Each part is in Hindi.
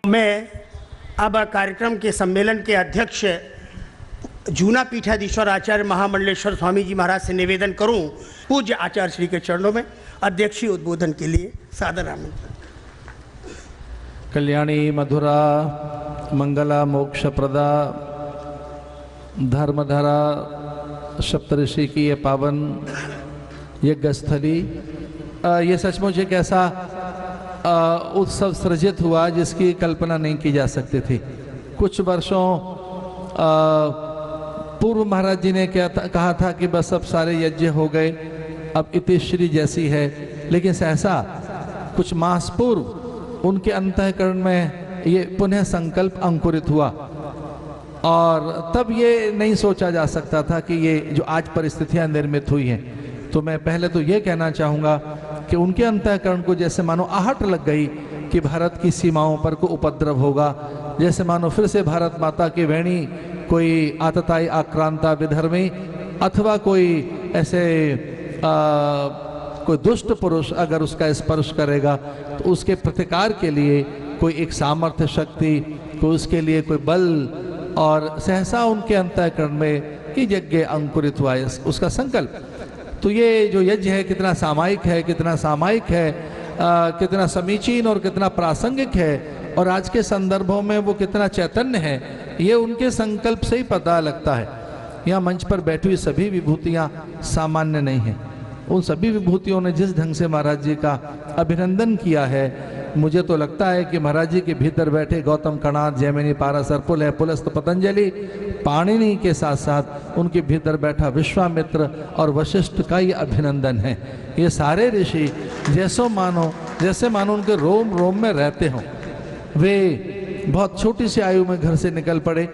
मैं अब कार्यक्रम के सम्मेलन के अध्यक्ष जूना पीठाधीश्वर आचार्य महामंडलेश्वर स्वामी जी महाराज से निवेदन करूं, पूज्य आचार्य श्री के चरणों में अध्यक्षीय उद्बोधन के लिए सादर आमंत्रण। कल्याणी मधुरा मंगला मोक्षप्रदा धर्मधरा सप्तऋषि की ये पावन यज्ञस्थली, ये सचमुच एक ऐसा उत्सव सृजित हुआ जिसकी कल्पना नहीं की जा सकती थी। कुछ वर्षों पूर्व महाराज जी ने कहा था कि बस अब सारे यज्ञ हो गए, अब इतिश्री जैसी है, लेकिन सहसा कुछ मास पूर्व उनके अंतःकरण में ये पुनः संकल्प अंकुरित हुआ और तब ये नहीं सोचा जा सकता था कि ये जो आज परिस्थितियां निर्मित हुई हैं। तो मैं पहले तो ये कहना चाहूँगा कि उनके अंतःकरण को जैसे मानो आहट लग गई कि भारत की सीमाओं पर कोई उपद्रव होगा, जैसे मानो फिर से भारत माता की वेणी कोई आतताई आक्रांता विधर्मी अथवा कोई ऐसे कोई दुष्ट पुरुष अगर उसका स्पर्श करेगा तो उसके प्रतिकार के लिए कोई एक सामर्थ्य शक्ति, कोई उसके लिए कोई बल, और सहसा उनके अंतःकरण में कि यज्ञ अंकुरित हुआ उसका संकल्प। तो ये जो यज्ञ है कितना सामायिक है, कितना सामायिक है, कितना समीचीन और कितना प्रासंगिक है, और आज के संदर्भों में वो कितना चैतन्य है, ये उनके संकल्प से ही पता लगता है। यहाँ मंच पर बैठी हुई सभी विभूतियाँ सामान्य नहीं हैं। उन सभी विभूतियों ने जिस ढंग से महाराज जी का अभिनंदन किया है, मुझे तो लगता है कि महाराज जी के भीतर बैठे गौतम कणाद, जैमिनी, पाराशर, पुलह, पुलस्त, पतंजलि, पाणिनि के साथ साथ उनके भीतर बैठा विश्वामित्र और वशिष्ठ का ये अभिनंदन है। ये सारे ऋषि जैसे मानो उनके रोम रोम में रहते हों। वे बहुत छोटी सी आयु में घर से निकल पड़े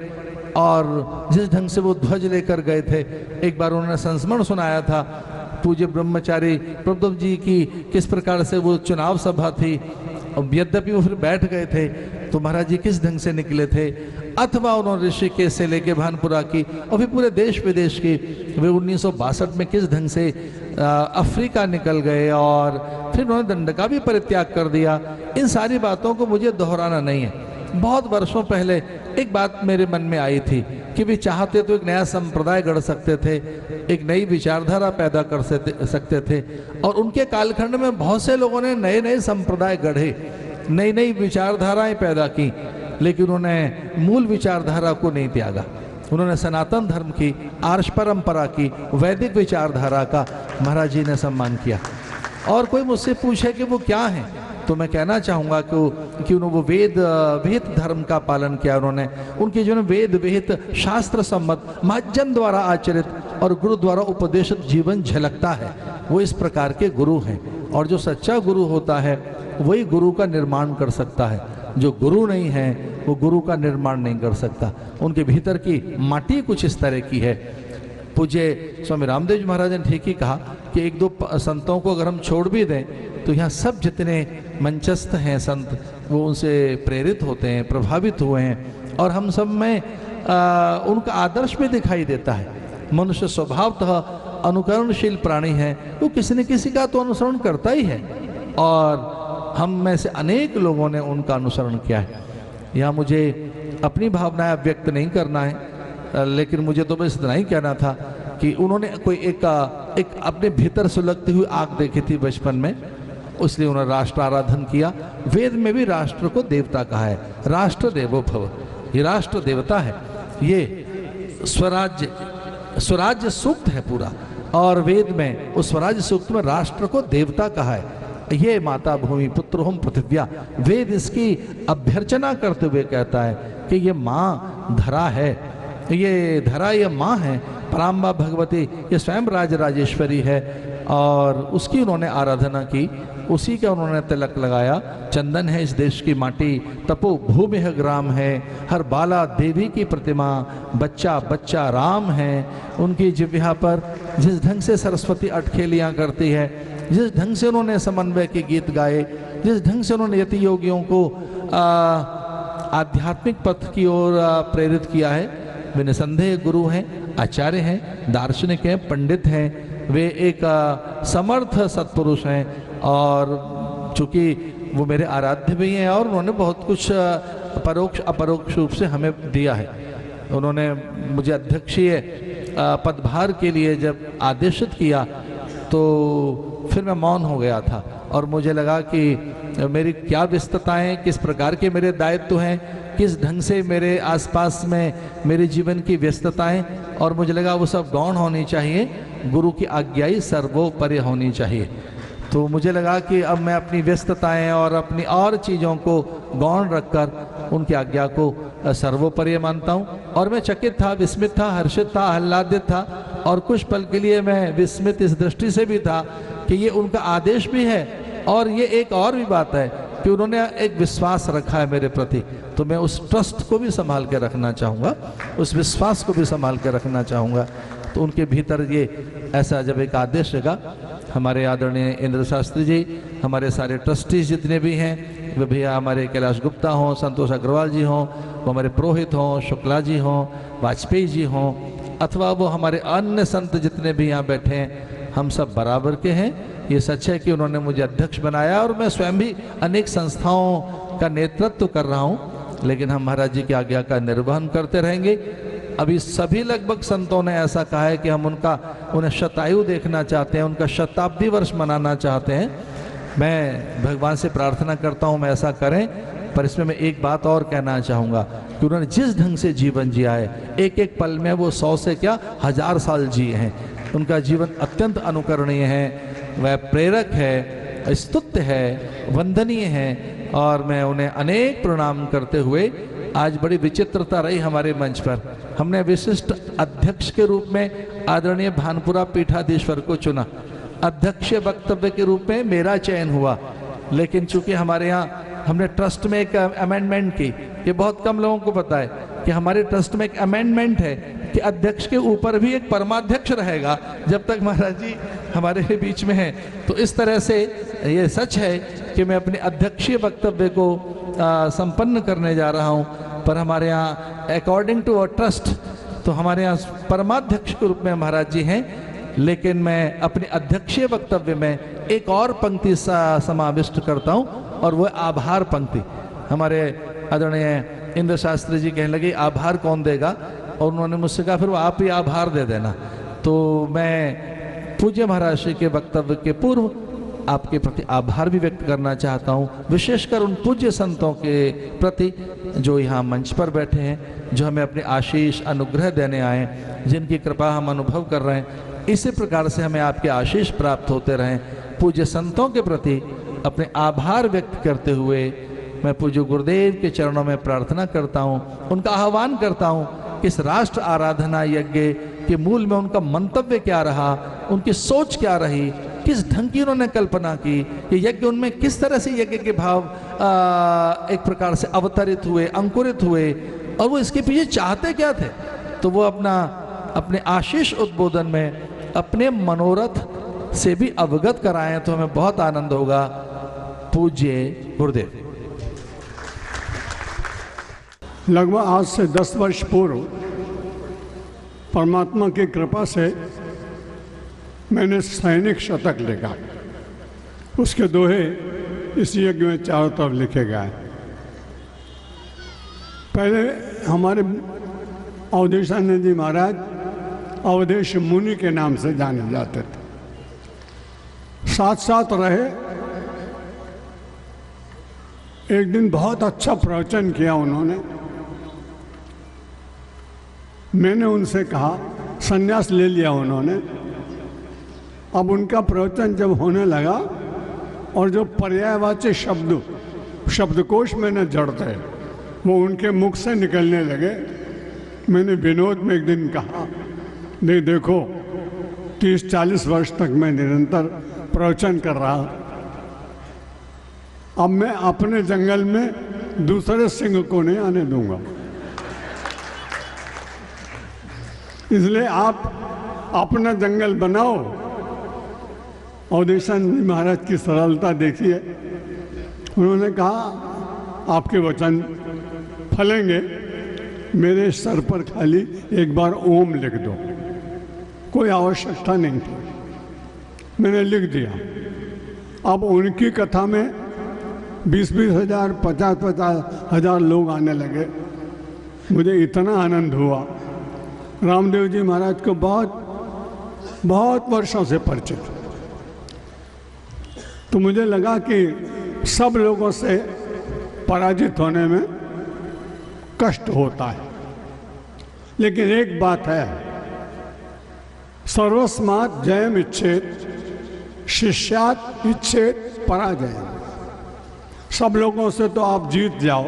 और जिस ढंग से वो ध्वज लेकर गए थे, एक बार उन्होंने संस्मरण सुनाया था पूज्य ब्रह्मचारी प्रभुदेव जी की, किस प्रकार से वो चुनाव सभा थी, और यद्यपि वो फिर बैठ गए थे तो महाराज जी किस ढंग से निकले थे, अथवा उन्होंने ऋषिकेश से लेके भानपुरा की और फिर पूरे देश विदेश की, वे 1962 में किस ढंग से अफ्रीका निकल गए और फिर उन्होंने दंड का भी परित्याग कर दिया। इन सारी बातों को मुझे दोहराना नहीं है। बहुत वर्षों पहले एक बात मेरे मन में आई थी कि वे चाहते तो एक नया संप्रदाय गढ़ सकते थे, एक नई विचारधारा पैदा कर सकते थे, और उनके कालखंड में बहुत से लोगों ने नए नए संप्रदाय गढ़े, नई नई विचारधाराएं पैदा की, लेकिन उन्होंने मूल विचारधारा को नहीं त्यागा। उन्होंने सनातन धर्म की, आर्ष परंपरा की, वैदिक विचारधारा का महाराज जी ने सम्मान किया। और कोई मुझसे पूछे कि वो क्या है, तो मैं कहना चाहूँगा कि उन्होंने वो वेद विहित धर्म का पालन किया। उन्होंने उनके जो वेद विहित शास्त्र सम्मत महज्जन द्वारा आचरित और गुरु द्वारा उपदेशित जीवन झलकता है, वो इस प्रकार के गुरु हैं। और जो सच्चा गुरु होता है वही गुरु का निर्माण कर सकता है, जो गुरु नहीं है वो गुरु का निर्माण नहीं कर सकता। उनके भीतर की माटी कुछ इस तरह की है। पूज्य स्वामी रामदेव जी महाराज ने ठीक ही कहा कि एक दो संतों को अगर हम छोड़ भी दें तो यहाँ सब जितने मंचस्थ हैं संत, वो उनसे प्रेरित होते हैं, प्रभावित हुए हैं, और हम सब में उनका आदर्श भी दिखाई देता है। मनुष्य स्वभावतः अनुकरणशील प्राणी है, वो किसी न किसी का तो अनुसरण करता ही है, और हम में से अनेक लोगों ने उनका अनुसरण किया है। यहाँ मुझे अपनी भावनाएं व्यक्त नहीं करना है, लेकिन मुझे तो बस इतना ही कहना था कि उन्होंने कोई एक अपने भीतर सुलगती हुई आग देखी थी बचपन में, इसलिए उन्होंने राष्ट्र आराधन किया। वेद में भी राष्ट्र को देवता कहा है, राष्ट्र देवो भव, ये राष्ट्र देवता है। ये स्वराज्य सूक्त है पूरा, और वेद में उस स्वराज्य सूक्त में राष्ट्र को देवता कहा है। ये माता भूमि पुत्रोहम पृथिव्या, वेद इसकी अभ्यर्चना करते हुए कहता है कि ये माँ धरा है, ये धरा ये माँ है, पराम्बा भगवती ये स्वयं राजेश्वरी है, और उसकी उन्होंने आराधना की, उसी का उन्होंने तिलक लगाया। चंदन है इस देश की माटी, तपो भूमि ग्राम है, हर बाला देवी की प्रतिमा, बच्चा बच्चा राम है। उनकी जिह्वा पर जिस ढंग से सरस्वती अटखेलियाँ करती है, जिस ढंग से उन्होंने समन्वय के गीत गाए, जिस ढंग से उन्होंने यति योगियों को आध्यात्मिक पथ की ओर प्रेरित किया है, वे निसंदेह गुरु हैं, आचार्य हैं, दार्शनिक हैं, पंडित हैं। वे एक समर्थ सत्पुरुष हैं, और चूँकि वो मेरे आराध्य भी हैं और उन्होंने बहुत कुछ परोक्ष अपरोक्ष रूप से हमें दिया है। उन्होंने मुझे अध्यक्षीय पदभार के लिए जब आदेशित किया तो फिर मैं मौन हो गया था और मुझे लगा कि मेरी क्या व्यस्तताएं, किस प्रकार के मेरे दायित्व हैं, किस ढंग से मेरे आसपास में मेरे जीवन की व्यस्तताएं, और मुझे लगा वो सब गौण होनी चाहिए, गुरु की आज्ञा ही सर्वोपरि होनी चाहिए। तो मुझे लगा कि अब मैं अपनी व्यस्तताएं और अपनी और चीज़ों को गौण रखकर उनकी आज्ञा को सर्वोपरि मानता हूँ। और मैं चकित था, विस्मित था, हर्षित था, आह्लादित था, और कुछ पल के लिए मैं विस्मित इस दृष्टि से भी था कि ये उनका आदेश भी है, और ये एक और भी बात है कि उन्होंने एक विश्वास रखा है मेरे प्रति, तो मैं उस ट्रस्ट को भी संभाल के रखना चाहूँगा, उस विश्वास को भी संभाल के रखना चाहूँगा। तो उनके भीतर ये ऐसा जब एक आदेश लगा, हमारे आदरणीय इंद्र शास्त्री जी, हमारे सारे ट्रस्टीज जितने भी हैं, वे भैया हमारे कैलाश गुप्ता हों, संतोष अग्रवाल जी हों, वो हमारे पुरोहित हों, शुक्ला जी हों, वाजपेयी जी हों, अथवा वो हमारे अन्य संत जितने भी यहाँ बैठे हैं, हम सब बराबर के हैं। ये सच है कि उन्होंने मुझे अध्यक्ष बनाया और मैं स्वयं भी अनेक संस्थाओं का नेतृत्व कर रहा हूँ, लेकिन हम महाराज जी की आज्ञा का निर्वहन करते रहेंगे। अभी सभी लगभग संतों ने ऐसा कहा है कि हम उन्हें शतायु देखना चाहते हैं, उनका शताब्दी वर्ष मनाना चाहते हैं। मैं भगवान से प्रार्थना करता हूँ मैं ऐसा करें, पर इसमें मैं एक बात और कहना चाहूँगा कि उन्होंने जिस ढंग से जीवन जिया है, एक एक पल में वो 100 से क्या 1000 साल जिए हैं। उनका जीवन अत्यंत अनुकरणीय है, वह प्रेरक है, स्तुत्य है, वंदनीय है, और मैं उन्हें अनेक प्रणाम करते हुए, आज बड़ी विचित्रता रही हमारे मंच पर, हमने विशिष्ट अध्यक्ष के रूप में आदरणीय भानपुरा पीठाधीश्वर को चुना, अध्यक्ष वक्तव्य के रूप में मेरा चयन हुआ, लेकिन चूंकि हमारे यहाँ हमने ट्रस्ट में एक अमेंडमेंट की, ये बहुत कम लोगों को पता है कि हमारे ट्रस्ट में एक अमेंडमेंट है कि अध्यक्ष के ऊपर भी एक परमाध्यक्ष रहेगा जब तक महाराज जी हमारे बीच में हैं। तो इस तरह से ये सच है कि मैं अपने अध्यक्षीय वक्तव्य को संपन्न करने जा रहा हूँ, पर हमारे यहाँ अकॉर्डिंग टू अवर ट्रस्ट तो हमारे यहाँ परमाध्यक्ष के रूप में महाराज जी हैं, लेकिन मैं अपने अध्यक्षीय वक्तव्य में एक और पंक्ति समाविष्ट करता हूँ, और वह आभार पंक्ति। हमारे आदरणीय इंद्र शास्त्री जी कहने लगे आभार कौन देगा, और उन्होंने मुझसे कहा फिर वो आप ही आभार दे देना। तो मैं पूज्य महाराज श्री के वक्तव्य के पूर्व आपके प्रति आभार भी व्यक्त करना चाहता हूँ, विशेषकर उन पूज्य संतों के प्रति जो यहाँ मंच पर बैठे हैं, जो हमें अपने आशीष अनुग्रह देने आए, जिनकी कृपा हम अनुभव कर रहे हैं। इसी प्रकार से हमें आपके आशीष प्राप्त होते रहें। पूज्य संतों के प्रति अपने आभार व्यक्त करते हुए मैं पूज्य गुरुदेव के चरणों में प्रार्थना करता हूँ, उनका आह्वान करता हूँ कि इस राष्ट्र आराधना यज्ञ के मूल में उनका मंतव्य क्या रहा, उनकी सोच क्या रही, किस ढंग की उन्होंने कल्पना की, ये यज्ञ उनमें किस तरह से यज्ञ के भाव एक प्रकार से अवतरित हुए, अंकुरित हुए, और वो इसके पीछे चाहते क्या थे। तो वो अपने आशीष उद्बोधन में अपने मनोरथ से भी अवगत कराएं तो हमें बहुत आनंद होगा। पूज्य गुरुदेव। लगभग आज से 10 वर्ष पूर्व परमात्मा की कृपा से मैंने सैनिक शतक लिखा, उसके दोहे इस यज्ञ में चारों तरफ लिखे गए। पहले हमारे अवधेशानंद जी महाराज अवधेश मुनि के नाम से जाने जाते थे, साथ साथ रहे। एक दिन बहुत अच्छा प्रवचन किया उन्होंने। मैंने उनसे कहा, संन्यास ले लिया उन्होंने। अब उनका प्रवचन जब होने लगा और जो पर्यायवाची शब्दकोश मैंने जड़ते वो उनके मुख से निकलने लगे। मैंने विनोद में एक दिन कहा, नहीं देखो 30-40 वर्ष तक मैं निरंतर प्रवचन कर रहा, अब मैं अपने जंगल में दूसरे सिंह को नहीं आने दूंगा। इसलिए आप अपना जंगल बनाओ। अवधेशानंद जी महाराज की सरलता देखिए। उन्होंने कहा आपके वचन फलेंगे, मेरे सर पर खाली एक बार ओम लिख दो। कोई आवश्यकता नहीं थी, मैंने लिख दिया। अब उनकी कथा में 20-20 हजार, 50-50 हजार लोग आने लगे। मुझे इतना आनंद हुआ। रामदेव जी महाराज को बहुत वर्षों से परिचित, तो मुझे लगा कि सब लोगों से पराजित होने में कष्ट होता है, लेकिन एक बात है, सर्वस्मात् जयम इच्छेत शिष्यात् इच्छेत पराजय। सब लोगों से तो आप जीत जाओ,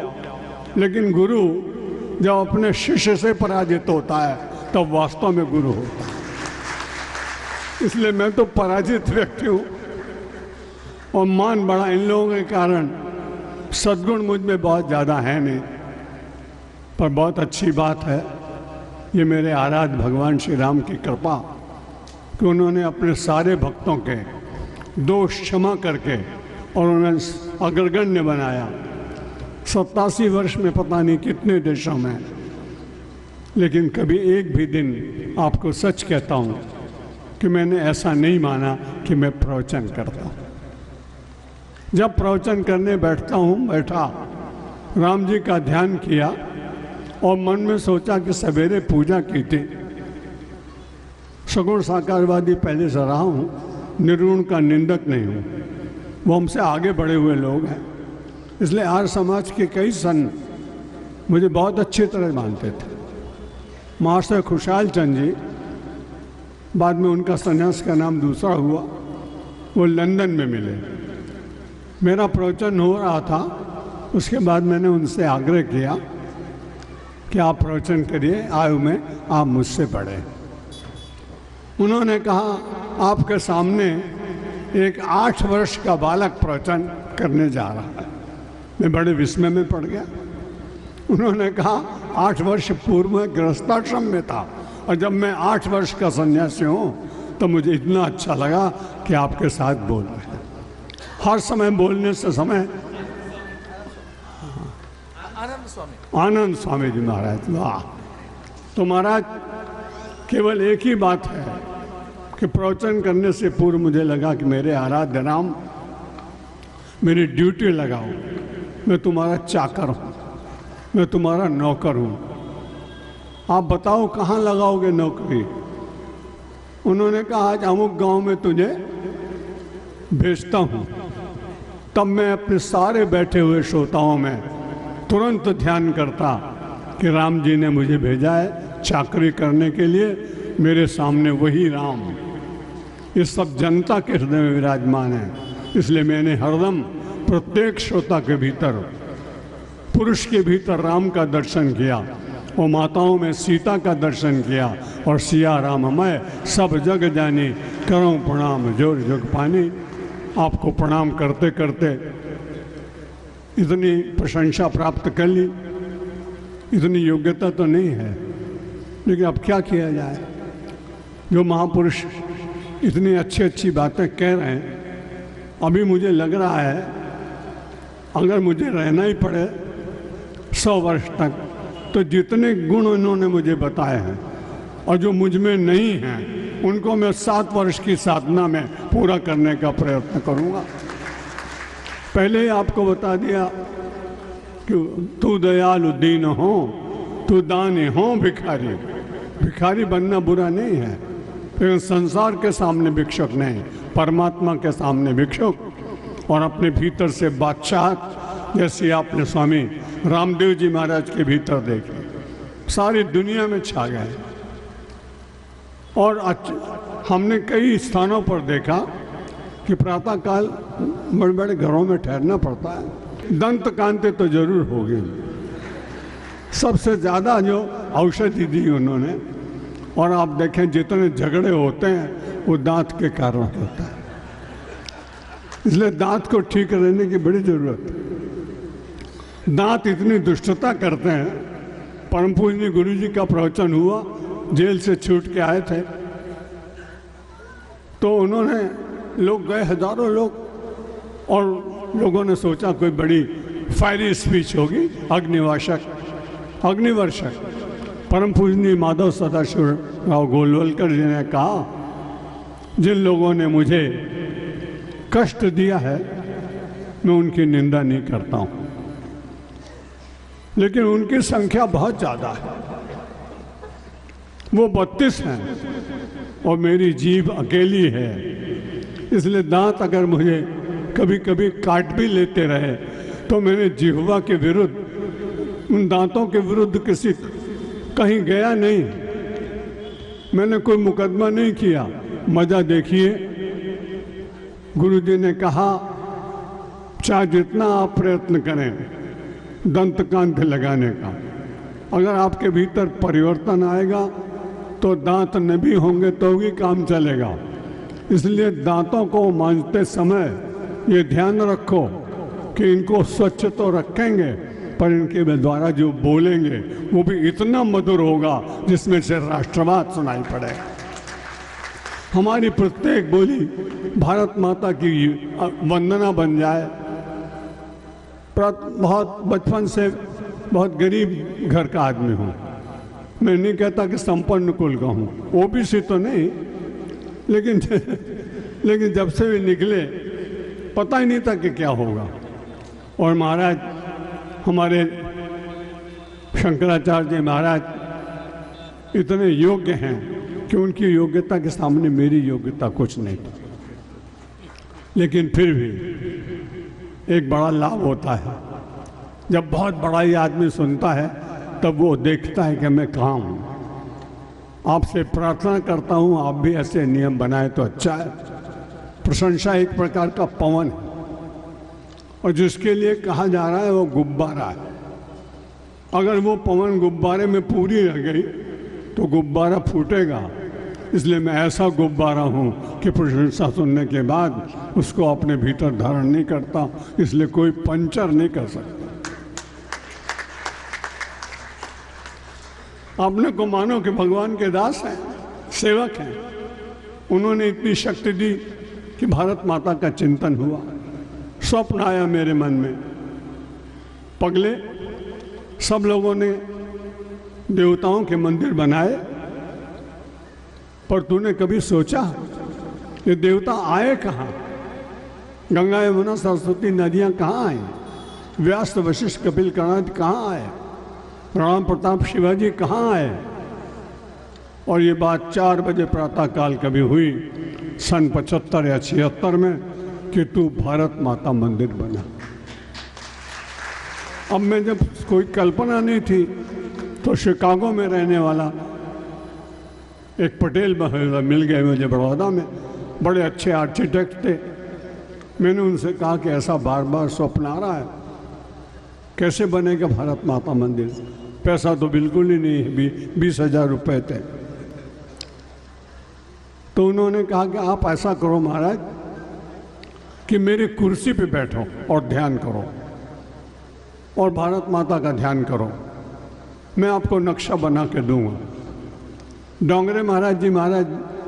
लेकिन गुरु जब अपने शिष्य से पराजित होता है तब तो वास्तव में गुरु होता है। इसलिए मैं तो पराजित व्यक्ति हूँ और मान बड़ा इन लोगों के कारण, सद्गुण मुझ में बहुत ज़्यादा है नहीं, पर बहुत अच्छी बात है ये मेरे आराध्य भगवान श्री राम की कृपा कि उन्होंने अपने सारे भक्तों के दोष क्षमा करके और उन्हें अग्रगण्य बनाया। 87 वर्ष में पता नहीं कितने देशों में, लेकिन कभी एक भी दिन आपको सच कहता हूँ कि मैंने ऐसा नहीं माना कि मैं प्रवचन करता हूँ। जब प्रवचन करने बैठा राम जी का ध्यान किया और मन में सोचा कि सवेरे पूजा की थी। सगुण साकारवादी पहले से रहा हूँ, निर्गुण का निंदक नहीं हूँ, वो हमसे आगे बढ़े हुए लोग हैं, इसलिए आर्य समाज के कई संत मुझे बहुत अच्छी तरह मानते थे। महाशय खुशहाल चंद जी, बाद में उनका संन्यास का नाम दूसरा हुआ, वो लंदन में मिले। मेरा प्रवचन हो रहा था, उसके बाद मैंने उनसे आग्रह किया कि आप प्रवचन करिए, आयु में आप मुझसे बड़े। उन्होंने कहा आपके सामने एक 8 वर्ष का बालक प्रवचन करने जा रहा है। मैं बड़े विस्मय में पड़ गया। उन्होंने कहा 8 वर्ष पूर्व में गृहस्थाश्रम में था और जब मैं 8 वर्ष का सन्यासी हूँ तो मुझे इतना अच्छा लगा कि आपके साथ बोल रहे हैं। हर समय बोलने से समय आनंद स्वामी जी महाराज, वाह। तो महाराज केवल एक ही बात है कि प्रवचन करने से पूर्व मुझे लगा कि मेरे आराध्य राम, मेरी ड्यूटी लगाओ, मैं तुम्हारा चाकर हूँ, मैं तुम्हारा नौकर हूँ, आप बताओ कहाँ लगाओगे नौकरी। उन्होंने कहा आज अमुक गांव में तुझे भेजता हूँ। तब मैं अपने सारे बैठे हुए श्रोताओं में तुरंत ध्यान करता कि राम जी ने मुझे भेजा है चाकरी करने के लिए, मेरे सामने वही राम ये सब जनता के हृदय में विराजमान है। इसलिए मैंने हरदम प्रत्येक श्रोता के भीतर, पुरुष के भीतर राम का दर्शन किया और माताओं में सीता का दर्शन किया और सिया राममय सब जग जानी करो प्रणाम जोर जग पानी। आपको प्रणाम करते करते इतनी प्रशंसा प्राप्त कर ली, इतनी योग्यता तो नहीं है, लेकिन अब क्या किया जाए। जो महापुरुष इतनी अच्छी अच्छी बातें कह रहे हैं, अभी मुझे लग रहा है अगर मुझे रहना ही पड़े 100 वर्ष तक, तो जितने गुण उन्होंने मुझे बताए हैं और जो मुझ में नहीं हैं उनको मैं 7 वर्ष की साधना में पूरा करने का प्रयत्न करूंगा। पहले ही आपको बता दिया कि तू दयालु दीन हो, तू दानी हो भिखारी। भिखारी बनना बुरा नहीं है, लेकिन संसार के सामने भिक्षुक नहीं, परमात्मा के सामने भिक्षुक और अपने भीतर से बादशाह, जैसे आपने स्वामी रामदेव जी महाराज के भीतर देखे, सारी दुनिया में छा गए। और हमने कई स्थानों पर देखा कि प्रातःकाल बड़े बड़े घरों में ठहरना पड़ता है, दंत कांति तो जरूर होगी। सबसे ज़्यादा जो औषधि दी उन्होंने, और आप देखें जितने झगड़े होते हैं वो दांत के कारण होता है, इसलिए दांत को ठीक रहने की बड़ी जरूरत है। दांत इतनी दुष्टता करते हैं। परम पूजनीय गुरु जी का प्रवचन हुआ, जेल से छूट के आए थे, तो उन्होंने लोग गए, हजारों लोग, और लोगों ने सोचा कोई बड़ी फायरी स्पीच होगी, अग्निवर्षक। परम पूजनीय माधव सदाशिव राव गोलवलकर जी ने कहा, जिन लोगों ने मुझे कष्ट दिया है मैं उनकी निंदा नहीं करता हूँ, लेकिन उनकी संख्या बहुत ज़्यादा है। वो 32 हैं और मेरी जीभ अकेली है, इसलिए दांत अगर मुझे कभी कभी काट भी लेते रहे तो मैंने जिह्वा के विरुद्ध, उन दांतों के विरुद्ध कहीं गया नहीं, मैंने कोई मुकदमा नहीं किया। मजा देखिए, गुरुजी ने कहा चाहे जितना आप प्रयत्न करें दंत कांति लगाने का, अगर आपके भीतर परिवर्तन आएगा तो दांत न भी होंगे तो भी काम चलेगा। इसलिए दांतों को मांजते समय ये ध्यान रखो कि इनको स्वच्छ तो रखेंगे, पर इनके द्वारा जो बोलेंगे वो भी इतना मधुर होगा जिसमें से राष्ट्रवाद सुनाई पड़ेगा। हमारी प्रत्येक बोली भारत माता की वंदना बन जाए। बहुत बचपन से बहुत गरीब घर का आदमी हूँ, मैं नहीं कहता कि संपन्न कुल का हूँ, ओबीसी तो नहीं, लेकिन जब से भी निकले पता ही नहीं था कि क्या होगा। और महाराज हमारे शंकराचार्य जी महाराज इतने योग्य हैं कि उनकी योग्यता के सामने मेरी योग्यता कुछ नहीं थी, लेकिन फिर भी एक बड़ा लाभ होता है जब बहुत बड़ा ही आदमी सुनता है, तब वो देखता है कि मैं कहाँ हूँ। आपसे प्रार्थना करता हूँ आप भी ऐसे नियम बनाए तो अच्छा है। प्रशंसा एक प्रकार का पवन है, और जिसके लिए कहा जा रहा है वो गुब्बारा है। अगर वो पवन गुब्बारे में पूरी रह गई तो गुब्बारा फूटेगा। इसलिए मैं ऐसा गुब्बारा हूँ कि प्रशंसा सुनने के बाद उसको अपने भीतर धारण नहीं करता, इसलिए कोई पंचर नहीं कर सकता। अपने को मानो कि भगवान के दास हैं, सेवक हैं। उन्होंने इतनी शक्ति दी कि भारत माता का चिंतन हुआ। स्वप्न आया मेरे मन में, पगले सब लोगों ने देवताओं के मंदिर बनाए, पर तूने कभी सोचा ये देवता आए कहाँ? गंगा यमुना सरस्वती नदियाँ कहाँ आई? व्यास वशिष्ठ कपिल कर्णाद कहाँ आए? राणा प्रताप शिवाजी कहाँ आए? और ये बात 4 बजे प्रातःकाल कभी हुई सन 75 या 76 में कि तू भारत माता मंदिर बना। अब मैं जब कोई कल्पना नहीं थी तो शिकागो में रहने वाला एक पटेल महोदय मिल गए मुझे बड़ौदा में, बड़े अच्छे आर्किटेक्ट थे। मैंने उनसे कहा कि ऐसा बार बार स्वप्न आ रहा है, कैसे बनेगा भारत माता मंदिर? पैसा तो बिल्कुल ही नहीं है, 20,000 रुपये थे। तो उन्होंने कहा कि आप ऐसा करो महाराज कि मेरी कुर्सी पे बैठो और ध्यान करो और भारत माता का ध्यान करो, मैं आपको नक्शा बना के दूंगा। डोंगरे महाराज जी महाराज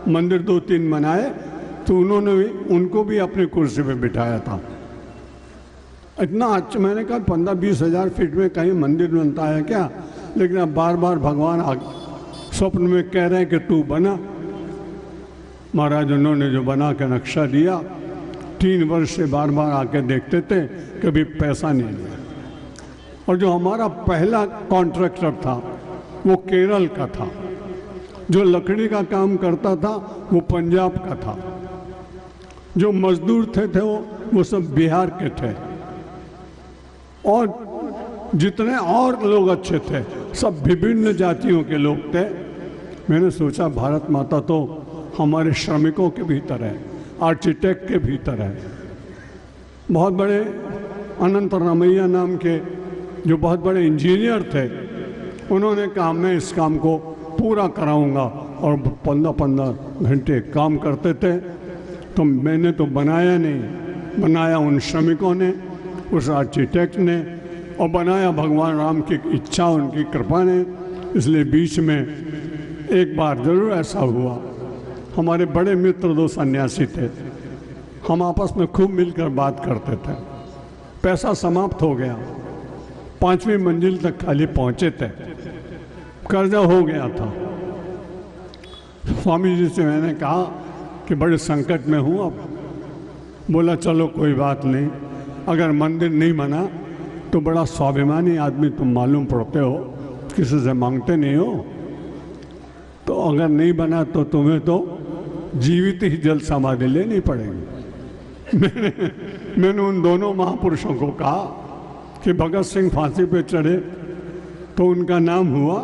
मंदिर 2-3 बनाए तो उन्होंने भी उनको भी अपनी कुर्सी पे बिठाया था। इतना अच्छा, मैंने कहा 15-20 हज़ार फीट में कहीं मंदिर बनता है क्या? लेकिन अब बार बार भगवान स्वप्न में कह रहे हैं कि तू बना। महाराज उन्होंने जो बना के नक्शा दिया, 3 वर्ष से बार बार आके देखते थे, कभी पैसा नहीं लिया। और जो हमारा पहला कॉन्ट्रैक्टर था वो केरल का था, जो लकड़ी का काम करता था वो पंजाब का था, जो मजदूर थे वो सब बिहार के थे, और जितने और लोग अच्छे थे सब विभिन्न जातियों के लोग थे। मैंने सोचा भारत माता तो हमारे श्रमिकों के भीतर है, आर्किटेक्ट के भीतर है। बहुत बड़े अनंत रामैया नाम के जो बहुत बड़े इंजीनियर थे, उन्होंने कहा मैं इस काम को पूरा कराऊंगा, और 15-15 घंटे काम करते थे। तो मैंने तो बनाया नहीं, बनाया उन श्रमिकों ने, उस आर्किटेक्ट ने, और बनाया भगवान राम की इच्छा, उनकी कृपा ने। इसलिए बीच में एक बार जरूर ऐसा हुआ, हमारे बड़े मित्र 2 सन्यासी थे, हम आपस में खूब मिलकर बात करते थे। पैसा समाप्त हो गया, 5वीं मंजिल तक खाली पहुंचे थे, कर्जा हो गया था। स्वामी जी से मैंने कहा कि बड़े संकट में हूँ अब। बोला चलो कोई बात नहीं, अगर मंदिर नहीं बना तो बड़ा स्वाभिमानी आदमी तुम मालूम पड़ते हो, किसी से मांगते नहीं हो। तो अगर नहीं बना तो तुम्हें तो जीवित ही जल समाधि लेनी पड़ेगी। मैंने उन दोनों महापुरुषों को कहा कि भगत सिंह फांसी पे चढ़े तो उनका नाम हुआ,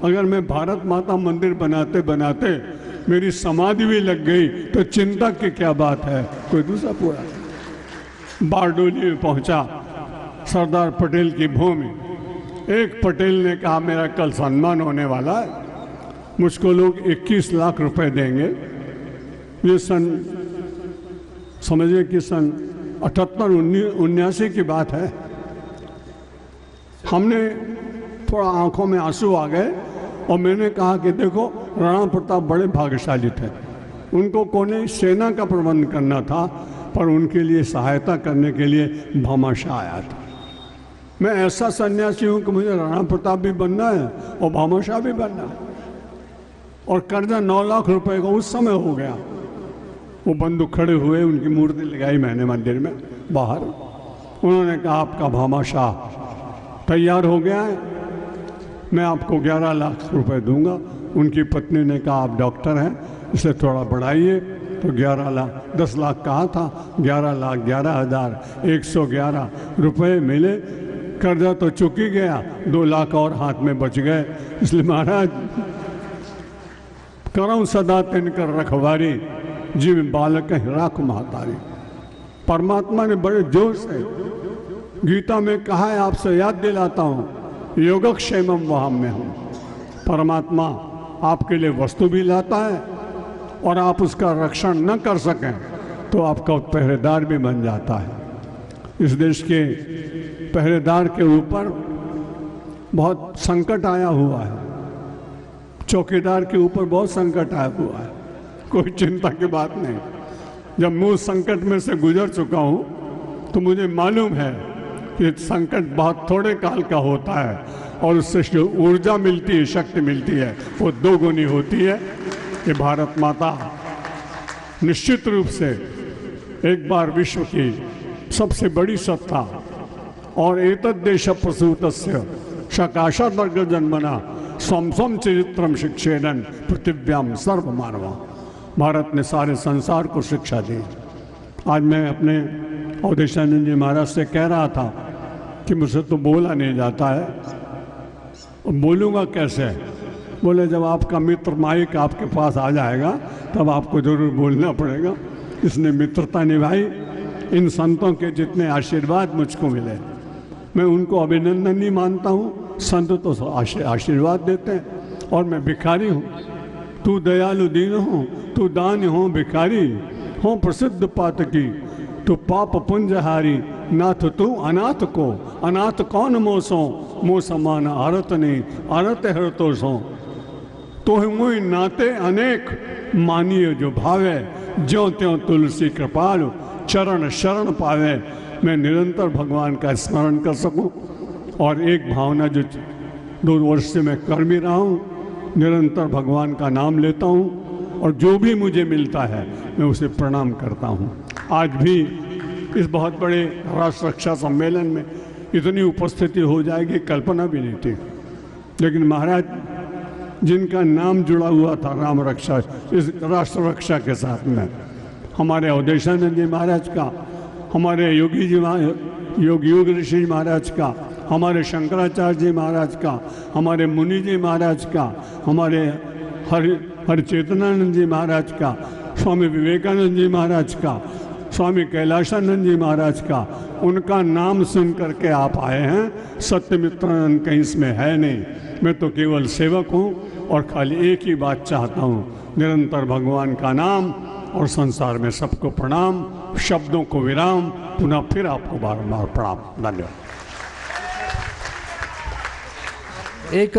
अगर मैं भारत माता मंदिर बनाते बनाते मेरी समाधि भी लग गई तो चिंता की क्या बात है। कोई दूसरा पूरा बारडोली में पहुंचा, सरदार पटेल की भूमि। एक पटेल ने कहा मेरा कल सम्मान होने वाला है, मुझको लोग 21 लाख रुपए देंगे। ये समझिए कि सन 78-79 की बात है। हमने थोड़ा आंखों में आंसू आ गए और मैंने कहा कि देखो राणा प्रताप बड़े भाग्यशाली थे, उनको कोने सेना का प्रबंध करना था पर उनके लिए सहायता करने के लिए भामाशाह आया था। मैं ऐसा सन्यासी हूँ कि मुझे राणा प्रताप भी बनना है और भामाशाह भी बनना है। और कर्जा 9 लाख रुपए का उस समय हो गया। वो बंधु खड़े हुए, उनकी मूर्ति लगाई मैंने मंदिर में बाहर। उन्होंने कहा आपका भामाशाह तैयार हो गया है, मैं आपको 11 लाख रुपए दूंगा। उनकी पत्नी ने कहा आप डॉक्टर हैं इसे थोड़ा बढ़ाइए, तो 11 लाख 10 लाख कहा था, 11,11,111 रुपए मिले। कर्जा तो चुक ही गया, 2 लाख और हाथ में बच गए। इसलिए महाराज करऊं सदा तिनकर रखवारी, जीव बालक राख महतारी। परमात्मा ने बड़े जोर से गीता में कहा है, आपसे याद दिलाता हूँ, योगक्षेमम वहां में हूँ। परमात्मा आपके लिए वस्तु भी लाता है और आप उसका रक्षण न कर सकें तो आपका पहरेदार भी बन जाता है। इस देश के पहरेदार के ऊपर बहुत संकट आया हुआ है, चौकीदार के ऊपर बहुत संकट आया हुआ है, कोई चिंता की बात नहीं। जब मैं उस संकट में से गुजर चुका हूँ तो मुझे मालूम है कि संकट बहुत थोड़े काल का होता है और उससे जो ऊर्जा मिलती है, शक्ति मिलती है, वो 2 गुनी होती है। कि भारत माता निश्चित रूप से एक बार विश्व की सबसे बड़ी सत्ता और एतद् देश प्रसूतस्य सकाशादर्ग जन्मना स्वम चरित्रम शिक्षेदन पृथिव्याम सर्व मानवा। भारत ने सारे संसार को शिक्षा दी। आज मैं अपने अवधेशानंद जी महाराज से कह रहा था कि मुझसे तो बोला नहीं जाता है, बोलूँगा कैसे। बोले जब आपका मित्र माइक आपके पास आ जाएगा तब आपको जरूर बोलना पड़ेगा। इसने मित्रता निभाई। इन संतों के जितने आशीर्वाद मुझको मिले मैं उनको अभिनंदन नहीं मानता हूँ, संत तो आशीर्वाद देते हैं और मैं भिखारी हूँ। तू दयालु दीन हो, तू दान हो भिखारी हो प्रसिद्ध पातकी, तू पाप पुंजहारी नाथ तू अनाथ को, अनाथ कौन मोसो मो समान आरत नहीं आरत हर तो सो। तो मुई नाते अनेक मानिए जो भावे, ज्यों त्यों तुलसी कृपालु चरण शरण पावे। मैं निरंतर भगवान का स्मरण कर सकूं और एक भावना जो 2 वर्ष से मैं कर भी रहा हूँ, निरंतर भगवान का नाम लेता हूँ और जो भी मुझे मिलता है मैं उसे प्रणाम करता हूँ। आज भी इस बहुत बड़े राष्ट्र रक्षा सम्मेलन में इतनी उपस्थिति हो जाएगी कल्पना भी नहीं थी। लेकिन महाराज जिनका नाम जुड़ा हुआ था राम रक्षा, इस राष्ट्र रक्षा के साथ में, हमारे अवधेशानंद जी महाराज का, हमारे योगी जी योग ऋषि महाराज का, हमारे शंकराचार्य जी महाराज का, हमारे मुनि जी महाराज का, हमारे हरिचेतनानंद जी महाराज का, स्वामी विवेकानंद जी महाराज का, स्वामी कैलाशानंद जी महाराज का, उनका नाम सुन करके आप आए हैं। सत्यमित्रानंद कहीं इसमें है नहीं, मैं तो केवल सेवक हूँ और खाली एक ही बात चाहता हूँ, निरंतर भगवान का नाम और संसार में सबको प्रणाम, शब्दों को विराम, पुनः फिर आपको बारंबार प्रणाम। धन्यवाद। एक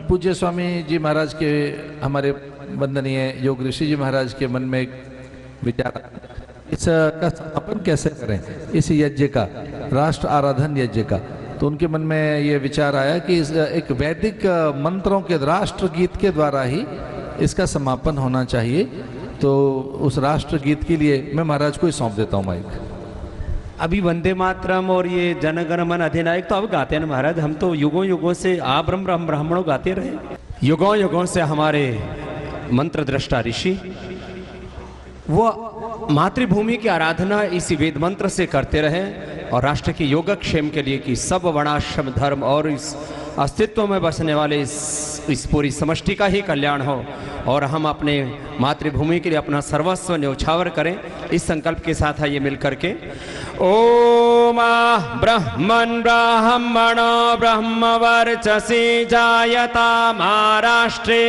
पूज्य स्वामी जी महाराज के, हमारे वंदनीय योग ऋषि जी महाराज के मन में एक विचार, इसका समापन कैसे करें, इस यज्ञ का, राष्ट्र आराधन यज्ञ का। तो उनके मन में ये विचार आया कि एक वैदिक मंत्रों के राष्ट्र गीत के द्वारा ही इसका समापन होना चाहिए। तो उस राष्ट्र गीत के लिए मैं महाराज को ही सौंप देता हूँ माइक। अभी वंदे मातरम और ये जनगण मन अधिनायक तो अब गाते हैं ना महाराज, हम तो युगों युगों से ब्राह्मणों गाते रहे, युगों युगों से हमारे मंत्र दृष्टा ऋषि वो मातृभूमि की आराधना इसी वेद मंत्र से करते रहे और राष्ट्र के योगक्षेम के लिए कि सब वर्णाश्रम धर्म और इस अस्तित्व में बसने वाले इस पूरी समष्टि का ही कल्याण हो और हम अपने मातृभूमि के लिए अपना सर्वस्व न्यौछावर करें। इस संकल्प के साथ आइए मिल करके ओम ब्रह्मन् ब्राह्मणो ब्रह्मवर्चसी जायता महाराष्ट्रे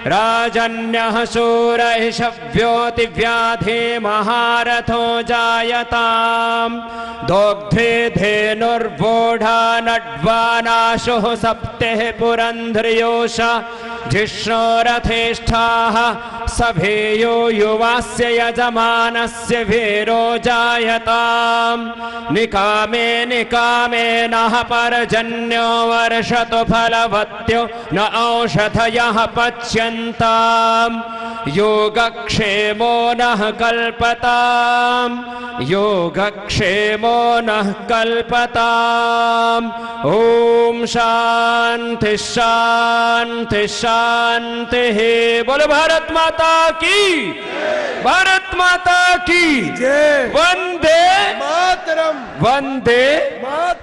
राजन्यः शूरः शव्योतिव्याधे महारथो जायताम् दोग्धे धेनुर्वोढा नड्वानाशुः सप्तेः पुरन्ध्रयोषा जिष्णोरथेष्ठाः सभेयो युवास्य यजमानस्य वीरो जायताम् निकामे निकामे नः परजन्यो वर्षतु फलवत्यो न औषधयः पच्यन्ताम् योगक्षेमो नः कल्पताम् योगक्षेमो नः कल्पताम् ओम शांति शांति शांति। बोलो भारत माता की, भारत माता की जय। वंदे मातरम, वंदे मातरम।